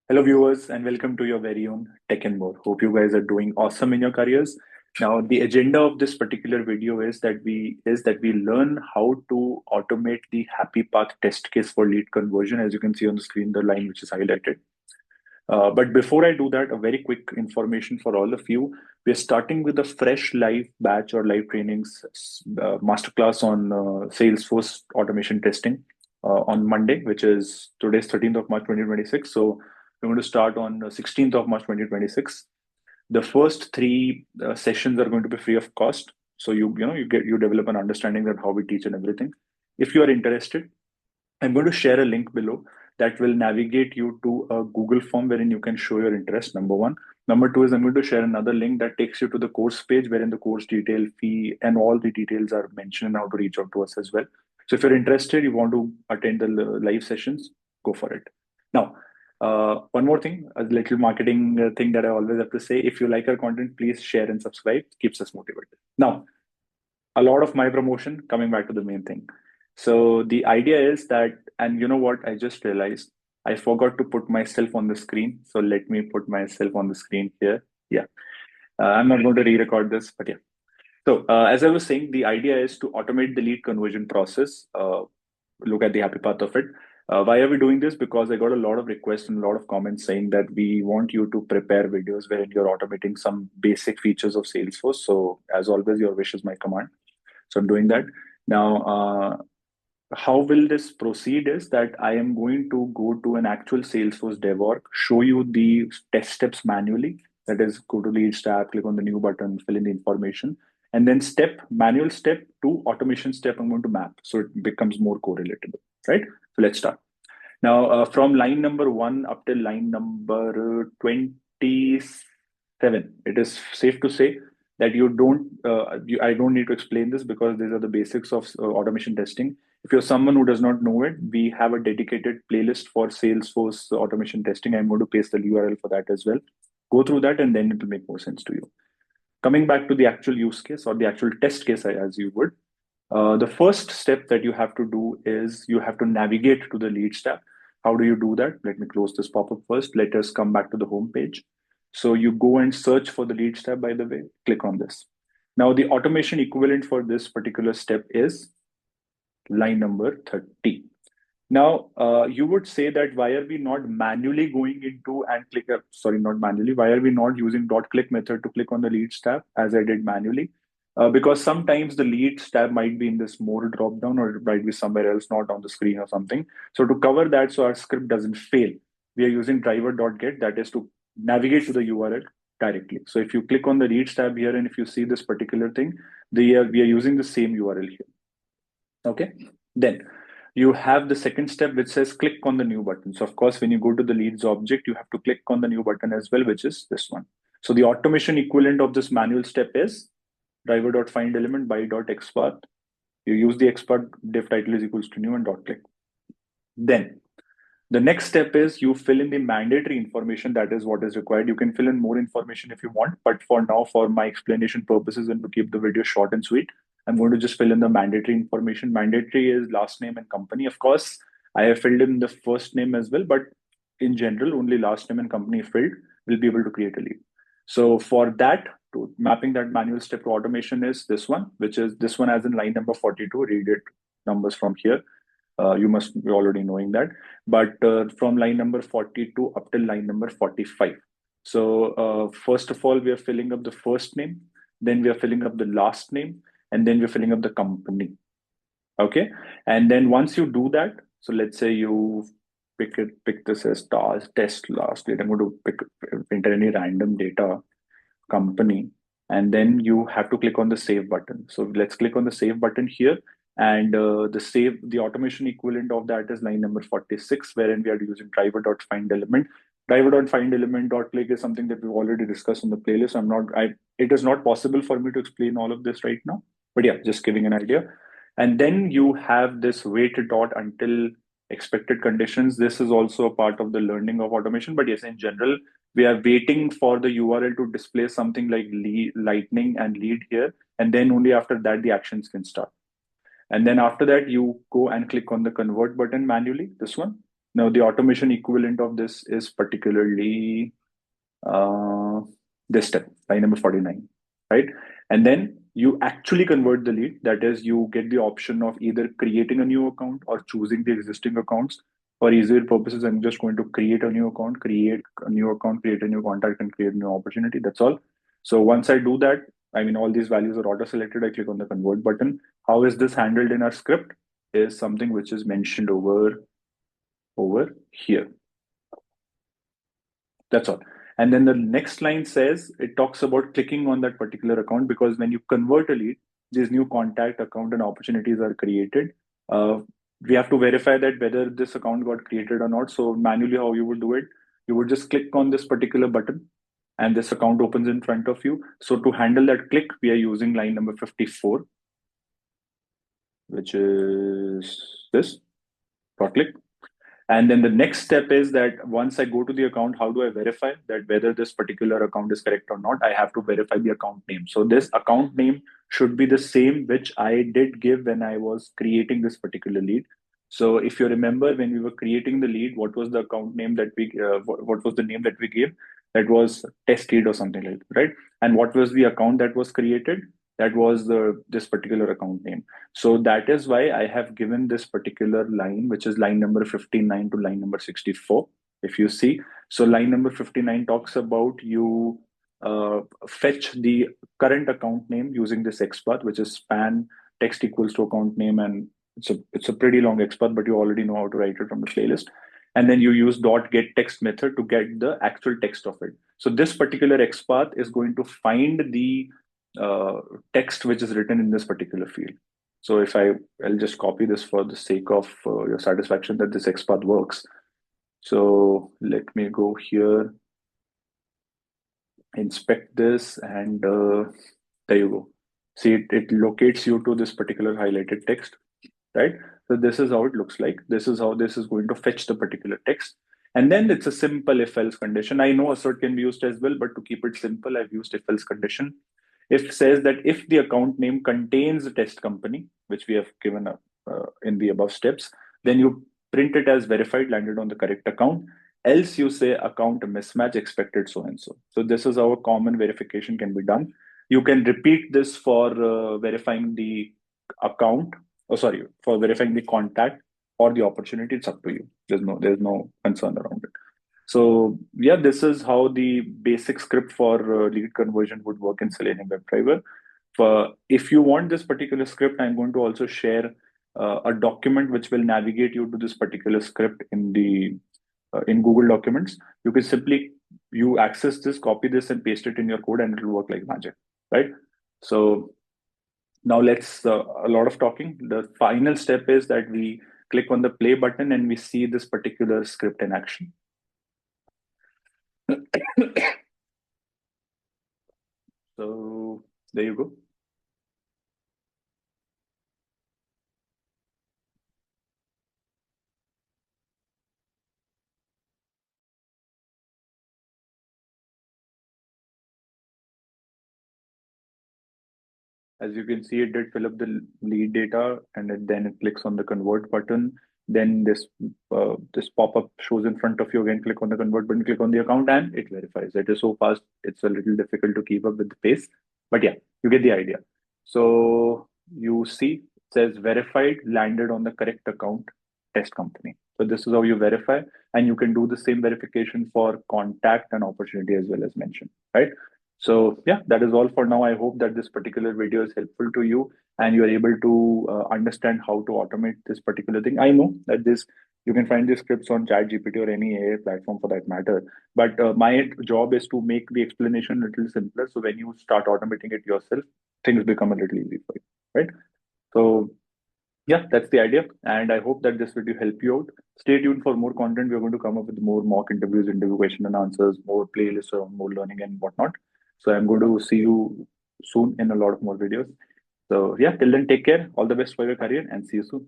Hello, viewers, and welcome to your very own Tech and More. Hope you guys are doing awesome in your careers. Now, the agenda of this particular video is that we learn how to automate the happy path test case for lead conversion. As you can see on the screen, the line which is highlighted. But before I do that, a very quick information for all of you. We're starting with a fresh live batch or live trainings masterclass on Salesforce automation testing on Monday, which is today's 13th of March 2026. So we're going to start on 16th of March 2026. The first three sessions are going to be free of cost. So you develop an understanding that how we teach and everything. If you are interested, I'm going to share a link below that will navigate you to a Google form wherein you can show your interest, number one. Number two is I'm going to share another link that takes you to the course page wherein the course detail, fee, and all the details are mentioned and how to reach out to us as well. So if you're interested, you want to attend the live sessions, go for it. Now, one more thing, a little marketing thing that I always have to say. If you like our content, please share and subscribe. Keeps us motivated. Now, a lot of my promotion, coming back to the main thing. So the idea is that, and you know what, I just realized I forgot to put myself on the screen. So let me put myself on the screen here. Yeah. I'm not going to re-record this, but yeah. So as I was saying, the idea is to automate the lead conversion process. Look at the happy path of it. Why are we doing this? Because I got a lot of requests and a lot of comments saying that we want you to prepare videos wherein you're automating some basic features of Salesforce. So as always, your wish is my command. So I'm doing that. Now, how will this proceed is that I am going to go to an actual Salesforce dev org, show you the test steps manually. That is, go to leads tab, click on the new button, fill in the information, and then manual step to automation step, I'm going to map. So it becomes more correlatable, right? So let's start. Now, from line number 1 up till line number 27, it is safe to say that I don't need to explain this because these are the basics of automation testing. If you're someone who does not know it, we have a dedicated playlist for Salesforce automation testing. I'm going to paste the URL for that as well. Go through that and then it will make more sense to you. Coming back to the actual use case or the actual test case, as you would, the first step that you have to do is you have to navigate to the leads tab. How do you do that? Let me close this pop-up first. Let us come back to the home page. So you go and search for the leads tab, by the way, click on this. Now the automation equivalent for this particular step is line number 30. Now, you would say that why are we not manually going into and not manually, why are we not using dot click method to click on the leads tab as I did manually? Because sometimes the leads tab might be in this more drop down or it might be somewhere else, not on the screen or something. So to cover that, so our script doesn't fail, we are using driver.get, that is to navigate to the URL directly. So if you click on the leads tab here and if you see this particular thing, we are using the same URL here. Okay, then you have the second step which says click on the new button. So of course, when you go to the leads object, you have to click on the new button as well, which is this one. So the automation equivalent of this manual step is driver.findElement by.xpath. You use the xpath div title is equals to new and dot click. Then the next step is you fill in the mandatory information. That is what is required. You can fill in more information if you want, but for now, for my explanation purposes and to keep the video short and sweet, I'm going to just fill in the mandatory information. Mandatory is last name and company. Of course, I have filled in the first name as well, but in general, only last name and company filled will be able to create a lead. So for that, to mapping that manual step to automation is this one, which is this one as in line number 42. Read it numbers from here. You must be already knowing that. But from line number 42 up till line number 45. So first of all, we are filling up the first name, then we are filling up the last name, and then we're filling up the company. Okay. And then once you do that, so let's say you pick this as test last date. I'm going to enter any random data, company, and then you have to click on the save button. So let's click on the save button here. And the automation equivalent of that is line number 46, wherein we are using driver.findElement. Driver.findElement.click is something that we've already discussed in the playlist. It is not possible for me to explain all of this right now, but yeah, just giving an idea. And then you have this wait dot until expected conditions. This is also a part of the learning of automation, but yes, in general, we are waiting for the URL to display something like lightning and lead here. And then only after that, the actions can start. And then after that, you go and click on the convert button manually, this one. Now the automation equivalent of this is particularly this step, line number 49, right? And then you actually convert the lead. That is, you get the option of either creating a new account or choosing the existing accounts. For easier purposes, I'm just going to create a new account, create a new account, create a new contact, and create a new opportunity. That's all. So once I do that, I mean, all these values are auto-selected. I click on the convert button. How is this handled in our script? Is something which is mentioned over here. That's all. And then the next line says it talks about clicking on that particular account, because when you convert a lead, these new contact, account, and opportunities are created. We have to verify that whether this account got created or not. So manually, how you would do it, you would just click on this particular button and this account opens in front of you. So to handle that click, we are using line number 54, which is this dot click. And then the next step is that once I go to the account, how do I verify that whether this particular account is correct or not? I have to verify the account name. So this account name should be the same which I did give when I was creating this particular lead. So if you remember, when we were creating the lead, what was the account name that we, what was the name that we gave? That was test lead or something like that, right? And what was the account that was created? That was this particular account name. So that is why I have given this particular line, which is line number 59 to line number 64. If you see, so line number 59 talks about you fetch the current account name using this XPath, which is span text equals to account name. And it's a pretty long XPath, but you already know how to write it from the playlist. And then you use dot get text method to get the actual text of it. So this particular XPath is going to find the text which is written in this particular field. So if I'll just copy this for the sake of your satisfaction that this XPath works. So let me go here, inspect this, and there you go. See, it locates you to this particular highlighted text, right? So this is how it looks like. This is how this is going to fetch the particular text. And then it's a simple if-else condition. I know assert can be used as well, but to keep it simple, I've used if-else condition. If says that if the account name contains a test company, which we have given in the above steps, then you print it as verified, landed on the correct account. Else you say account mismatch expected so and so. So this is how a common verification can be done. You can repeat this for verifying the account, for verifying the contact or the opportunity. It's up to you. There's no concern around it. So yeah, this is how the basic script for lead conversion would work in Selenium WebDriver. If you want this particular script, I'm going to also share a document which will navigate you to this particular script in Google Documents. You can simply access this, copy this, and paste it in your code, and it will work like magic, right? So now let's a lot of talking. The final step is that we click on the play button and we see this particular script in action. So there you go. As you can see, it did fill up the lead data, and then it clicks on the convert button. Then this pop-up shows in front of you. Again, click on the convert button, click on the account, and it verifies. It is so fast, it's a little difficult to keep up with the pace. But yeah, you get the idea. So you see, it says verified, landed on the correct account, test company. So this is how you verify, and you can do the same verification for contact and opportunity as well as mentioned, right? So yeah, that is all for now. I hope that this particular video is helpful to you and you are able to understand how to automate this particular thing. I know that you can find these scripts on ChatGPT or any AI platform for that matter. But my job is to make the explanation a little simpler. So when you start automating it yourself, things become a little easy for you, right? So yeah, that's the idea. And I hope that this video helped you out. Stay tuned for more content. We're going to come up with more mock interviews, interview question and answers, more playlists around more learning and whatnot. So I'm going to see you soon in a lot of more videos. So yeah, till then, take care. All the best for your career and see you soon.